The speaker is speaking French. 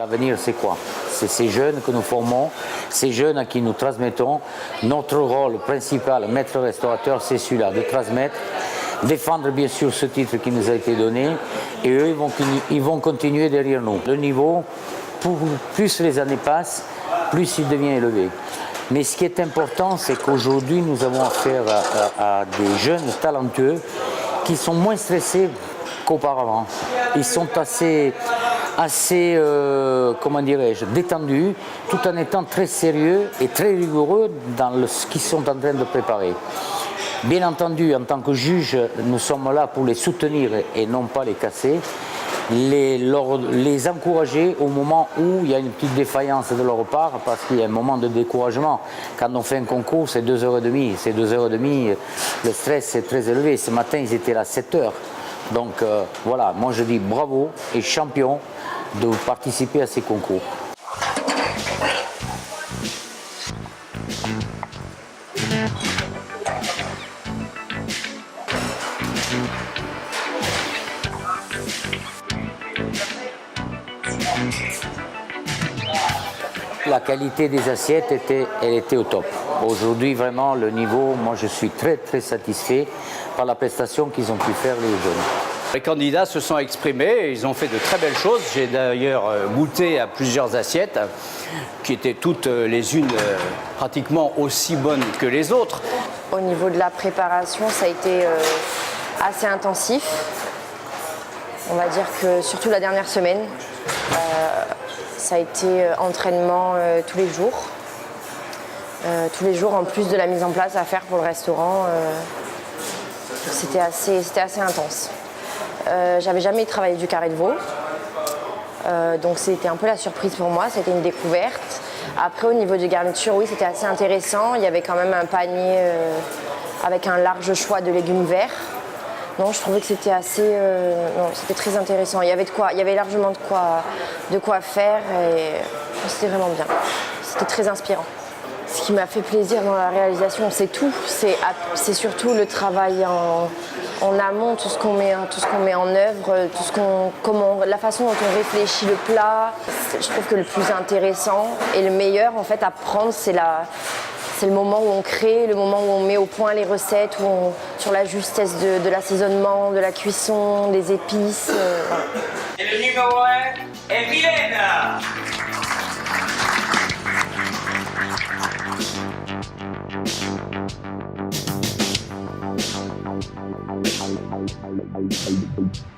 l'avenir, c'est quoi? C'est ces jeunes que nous formons, ces jeunes à qui nous transmettons. Notre rôle principal, maître restaurateur, c'est celui-là, de transmettre, défendre bien sûr ce titre qui nous a été donné, et eux, ils vont continuer derrière nous. Le niveau, plus les années passent, plus il devient élevé. Mais ce qui est important, c'est qu'aujourd'hui, nous avons affaire à des jeunes talentueux qui sont moins stressés qu'auparavant. Ils sont assez comment dirais-je, détendus, tout en étant très sérieux et très rigoureux dans ce qu'ils sont en train de préparer. Bien entendu, en tant que juge, nous sommes là pour les soutenir et non pas les casser, les encourager au moment où il y a une petite défaillance de leur part, parce qu'il y a un moment de découragement. Quand on fait un concours, c'est 2h30. Ces 2h30, le stress est très élevé. Ce matin, ils étaient là à 7h. Donc voilà, moi je dis bravo et champion de participer à ces concours. La qualité des assiettes elle était au top. Aujourd'hui, vraiment, le niveau, moi je suis très très satisfait par la prestation qu'ils ont pu faire les jeunes. Les candidats se sont exprimés, ils ont fait de très belles choses. J'ai d'ailleurs goûté à plusieurs assiettes qui étaient toutes les unes pratiquement aussi bonnes que les autres. Au niveau de la préparation, ça a été assez intensif. On va dire que surtout la dernière semaine, ça a été entraînement tous les jours. Tous les jours en plus de la mise en place à faire pour le restaurant. C'était assez intense. J'avais jamais travaillé du carré de veau, donc c'était un peu la surprise pour moi, c'était une découverte. Après au niveau des garnitures, oui c'était assez intéressant, il y avait quand même un panier avec un large choix de légumes verts. Non, je trouvais que c'était c'était très intéressant, il y avait largement de quoi faire et c'était vraiment bien, c'était très inspirant. Ce qui m'a fait plaisir dans la réalisation, c'est tout. C'est surtout le travail en amont, tout ce qu'on met en œuvre, la façon dont on réfléchit le plat. Je trouve que le plus intéressant et le meilleur en fait à prendre, c'est le moment où on crée, le moment où on met au point les recettes, sur la justesse de l'assaisonnement, de la cuisson, des épices. Voilà. Et le numéro 1 est Mylène. Bye.